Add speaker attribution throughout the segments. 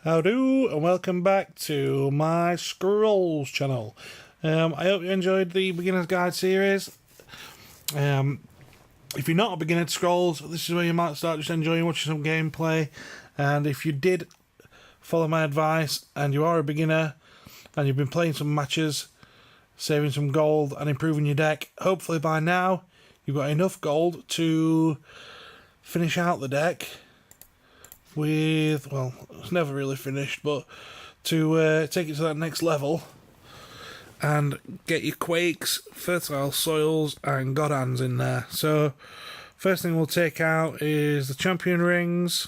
Speaker 1: How do, and welcome back to my Scrolls channel. I hope you enjoyed the Beginner's Guide series. If you're not a beginner to Scrolls, this is where you might start just enjoying watching some gameplay. And if you did follow my advice and you are a beginner and you've been playing some matches, saving some gold and improving your deck, hopefully by now you've got enough gold to finish out the deck with, well, it's never really finished, but to take it to that next level and get your Quakes, Fertile Soils and God Hands in there. So first thing we'll take out is the Champion Rings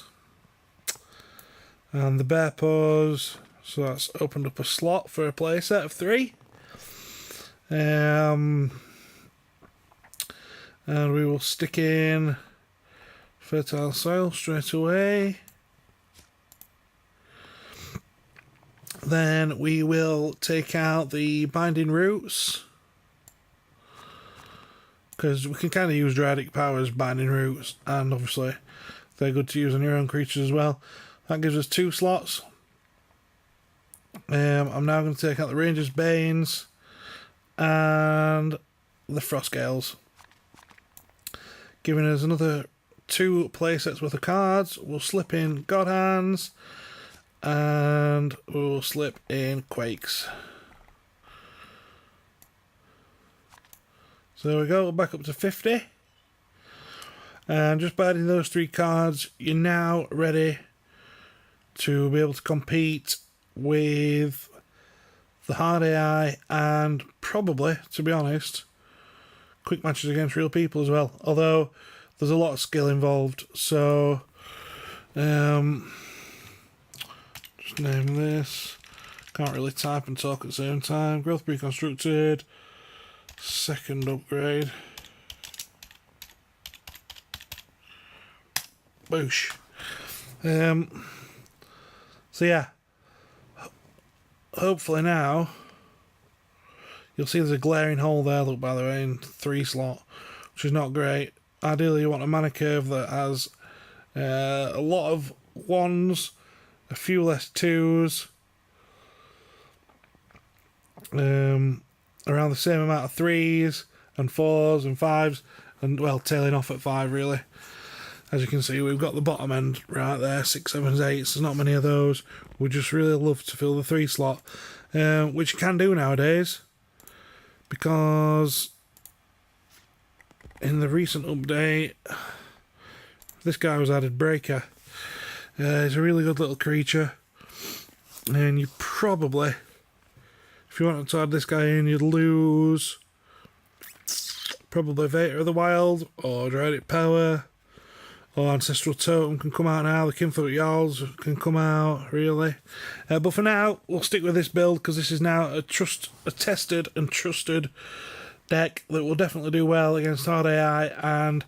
Speaker 1: and the Bear Paws. So that's opened up a slot for a playset of 3. And we will stick in Fertile Soil straight away. Then we will take out the Binding Roots, because we can kind of use Dryadic Power as Binding Roots, and obviously they're good to use on your own creatures as well. That gives us 2 slots. I'm now going to take out the Ranger's Banes and the Frostgales, giving us another 2 playsets worth of cards. We'll slip in God Hands and we'll slip in Quakes. So there we go, we're back up to 50. And just by adding those 3 cards, you're now ready to be able to compete with the hard AI and probably, to be honest, quick matches against real people as well. Although there's a lot of skill involved, so just name this. Can't really type and talk at the same time. Growth Reconstructed, 2nd upgrade. Boosh. So yeah, hopefully now you'll see there's a glaring hole there, look, by the way, in 3 slot, which is not great. Ideally you want a mana curve that has a lot of 1s, a few less 2s, around the same amount of 3s and 4s and 5s, and well, tailing off at 5 really. As you can see, we've got the bottom end right there, 6, 7s, 8s, there's not many of those. We just really love to fill the 3 slot, which you can do nowadays, because in the recent update, this guy was added, Breaker. He's a really good little creature, and you probably, if you wanted to add this guy in, you'd lose probably Vater of the Wild, or Dryadic Power, or Ancestral Totem can come out now, the Kinfolk Jarls can come out, really. But for now, we'll stick with this build, because this is now a tested and trusted deck that will definitely do well against hard AI and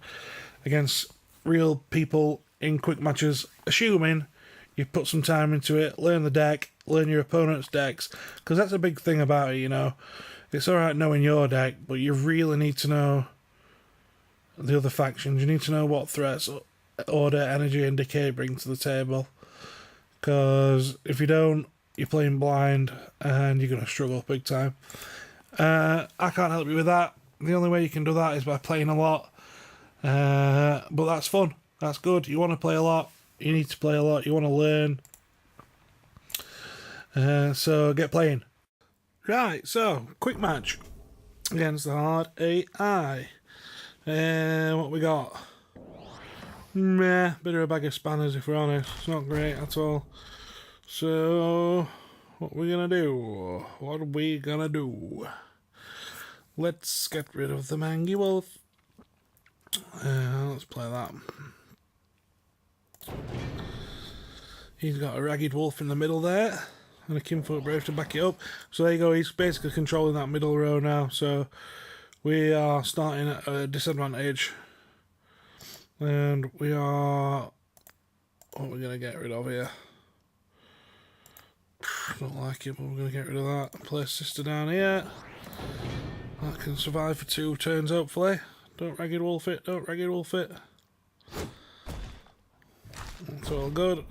Speaker 1: against real people in quick matches, assuming you put some time into it, learn the deck, learn your opponent's decks, because that's a big thing about it, you know. It's alright knowing your deck, but you really need to know the other factions. You need to know what threats Order, Energy and Decay bring to the table, because if you don't, you're playing blind and you're going to struggle big time. I can't help you with that. The only way you can do that is by playing a lot, but that's fun. That's good. You want to play a lot. You need to play a lot. You want to learn. So get playing. Right, so quick match against the hard AI. What we got? Meh, bit of a bag of spanners if we're honest. It's not great at all. So what are we gonna do? What are we gonna do? Let's get rid of the Mangy Wolf. Let's play that. He's got a Ragged Wolf in the middle there, and a Kinfolk Brave to back it up. So there you go, he's basically controlling that middle row now, so we are starting at a disadvantage. And we are... what we're going to get rid of here? Don't like it, but we're going to get rid of that. Place Sister down here. That can survive for 2 turns, hopefully. Don't Ragged Wolf it, don't Ragged Wolf it. That's all good.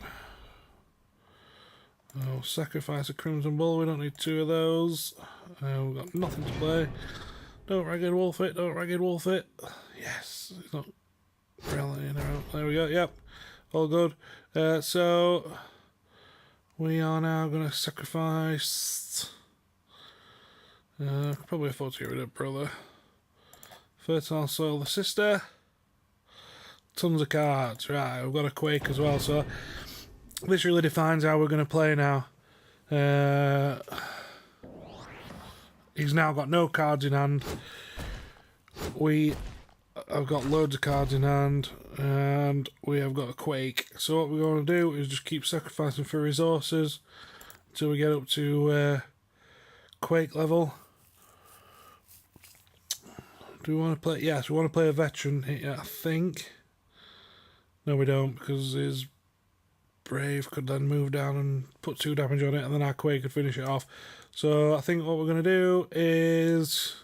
Speaker 1: So sacrifice a Crimson Bull. We don't need 2 of those. We've got nothing to play. Don't Ragged Wolf it. Don't Ragged Wolf it. Yes. It's not rallying around. There we go. Yep. All good. So we are now going to sacrifice. Probably afford to get rid of Brother. Fertile Soil, the Sister. Tons of cards. Right, we've got a Quake as well. So this really defines how we're going to play now. He's now got no cards in hand. We have got loads of cards in hand, and we have got a Quake. So what we're going to do is just keep sacrificing for resources until we get up to Quake level. Do we want to play? Yes, we want to play a veteran here, I think. No, we don't, because his Brave could then move down and put 2 damage on it, and then our Quake could finish it off. So I think what we're going to do is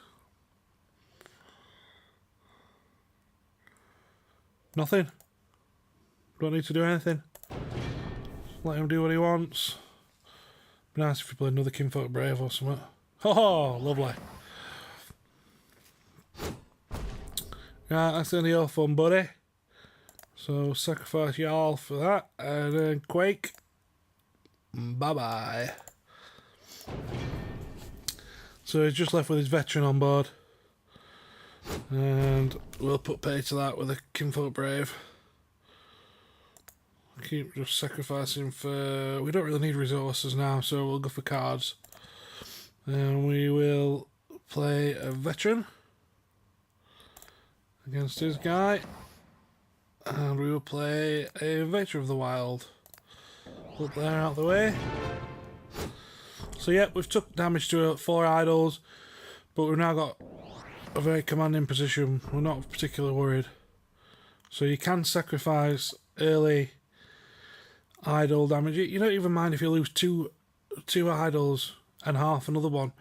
Speaker 1: nothing. Don't need to do anything. Just let him do what he wants. Be nice if we played another Kinfolk Brave or something. Oh, lovely. Right, that's the end of your fun, buddy. So sacrifice Jarl for that, and then Quake. Bye-bye. So he's just left with his veteran on board. And we'll put pay to that with a Kinfolk Brave. Keep just sacrificing for... We don't really need resources now, so we'll go for cards. And we will play a veteran against his guy. And we will play a Invader of the Wild. Put there out of the way. So yeah, we've took damage to 4 idols, but we've now got a very commanding position. We're not particularly worried. So you can sacrifice early idol damage. You don't even mind if you lose two idols and half another one.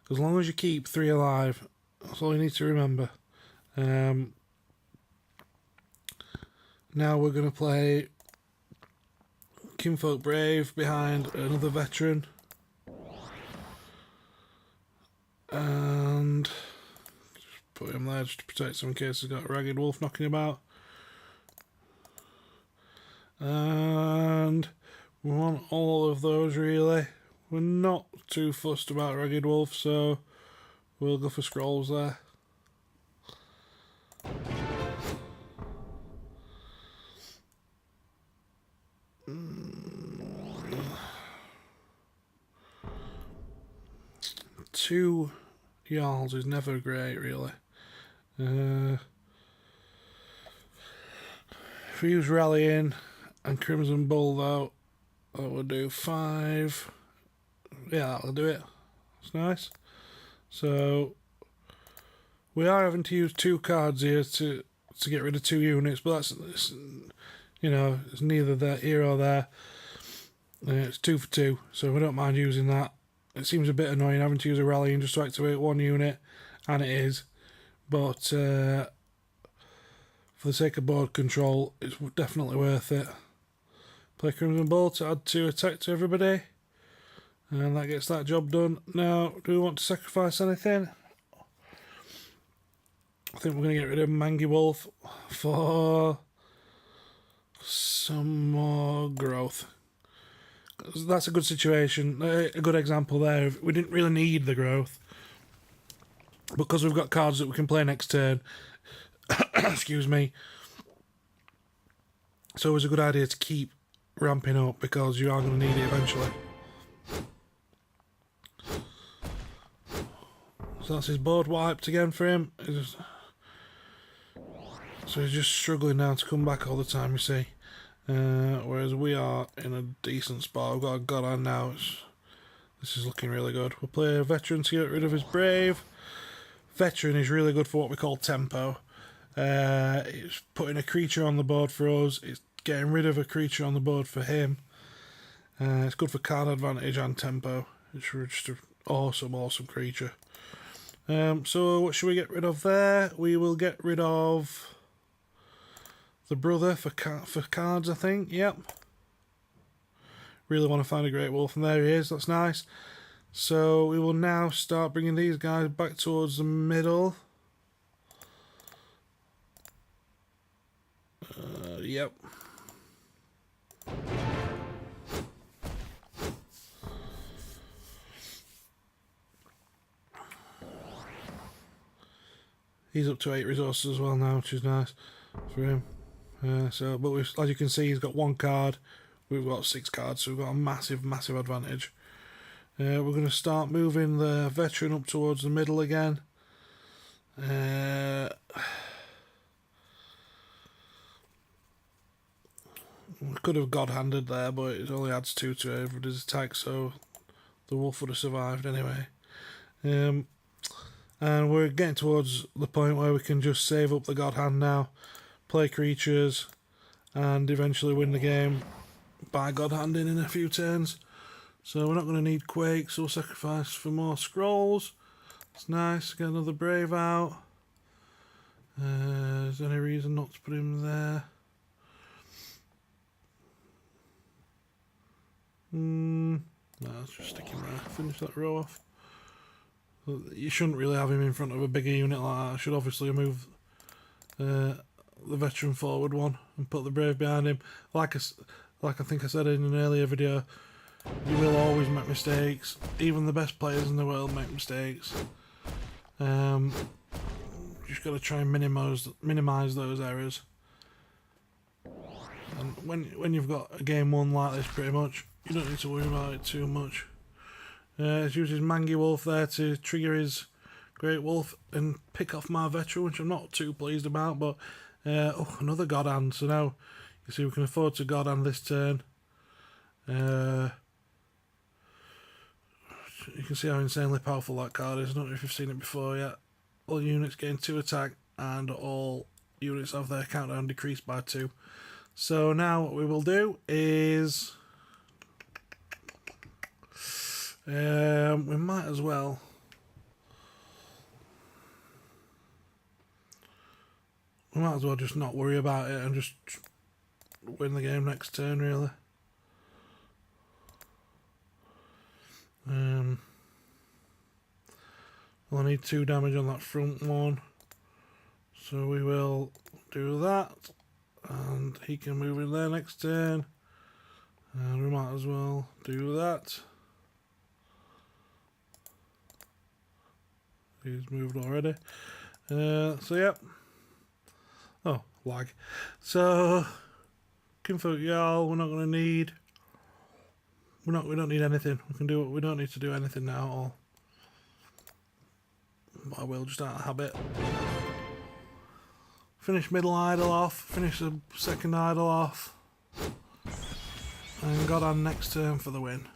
Speaker 1: As long as you keep 3 alive. That's all you need to remember. Now we're going to play Kinfolk Brave behind another veteran. And just put him there just to protect him in case he's got a Ragged Wolf knocking about. And we want all of those really. We're not too fussed about Ragged Wolf, so we'll go for scrolls there. Two Jarls is never great, really. If we use Rallying and Crimson Bull, though, that would do 5. Yeah, that'll do it. It's nice. So we are having to use 2 cards here to get rid of 2 units, but that's you know, it's neither there here or there. It's 2 for 2, so we don't mind using that. It seems a bit annoying having to use a Rallying just to activate 1 unit, and it is, but for the sake of board control, it's definitely worth it. Play Crimson Bull to add 2 attack to everybody, and that gets that job done. Now, do we want to sacrifice anything? I think we're going to get rid of Mangy Wolf for some more growth. That's a good situation, a good example there. We didn't really need the growth, because we've got cards that we can play next turn. Excuse me. So it was a good idea to keep ramping up, because you are going to need it eventually. So that's his board wiped again for him. So he's just struggling now to come back all the time, you see. Whereas we are in a decent spot. I've got a god on now. This is looking really good. We'll play a veteran to get rid of his Brave. Veteran is really good for what we call tempo. It's putting a creature on the board for us. It's getting rid of a creature on the board for him. It's good for card advantage and tempo. It's just an awesome creature. So what should we get rid of there? We will get rid of the Brother for cards, I think. Yep. really want to find a Great Wolf, and there he is. That's nice. So we will now start bringing these guys back towards the middle. Yep. He's up to 8 resources as well now, which is nice for him. But as you can see, he's got 1 card. We've got 6 cards, so we've got a massive, massive advantage. We're going to start moving the veteran up towards the middle again. We could have God-handed there, but it only adds 2 to everybody's attack, so the wolf would have survived anyway. And we're getting towards the point where we can just save up the God Hand now, play creatures, and eventually win the game by God Handing in a few turns. So we're not going to need Quake, so we'll sacrifice for more scrolls. It's nice, get another Brave out. Is there any reason not to put him there? No, let's just stick him there. Finish that row off. You shouldn't really have him in front of a bigger unit like that. I should obviously move the veteran forward one and put the Brave behind him. Like I think I said in an earlier video, you will always make mistakes. Even the best players in the world make mistakes. You just got to try and minimise those errors. And when you've got a game won like this, pretty much, you don't need to worry about it too much. It uses Mangy Wolf there to trigger his Great Wolf and pick off my veteran, which I'm not too pleased about, but another God Hand. So now you see we can afford to God Hand this turn. You can see how insanely powerful that card is. I don't know if you've seen it before yet. All units gain 2 attack and all units have their countdown decreased by 2. So now what we will do is we might as well just not worry about it and just win the game next turn, really. We'll need 2 damage on that front one, so we will do that, and he can move in there next turn, and we might as well do that. He's moved already. So yep. Oh, lag. So Kinfolk Jarl, we're not going to need. We don't need anything. We don't need to do anything now at all. But I will just out of habit. Finish middle idle off. Finish the second idle off. And God on next turn for the win.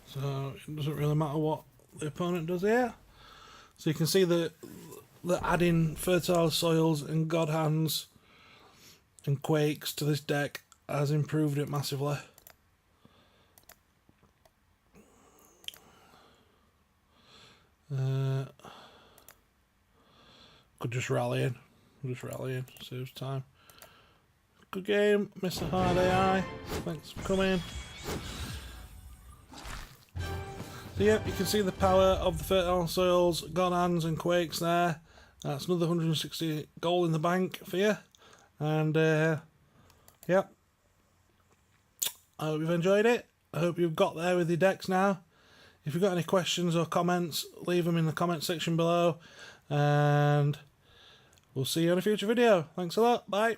Speaker 1: So it doesn't really matter what the opponent does here. So you can see that adding fertile soils and God Hands and Quakes to this deck has improved it massively. Could just rally in. Saves time. Good game, Mr. Hard AI. Thanks for coming. So yeah, you can see the power of the fertile soils, God Hands and Quakes there. That's another 160 gold in the bank for you. And yep. I hope you've enjoyed it. I hope you've got there with your decks now. If you've got any questions or comments, leave them in the comment section below. And we'll see you in a future video. Thanks a lot. Bye.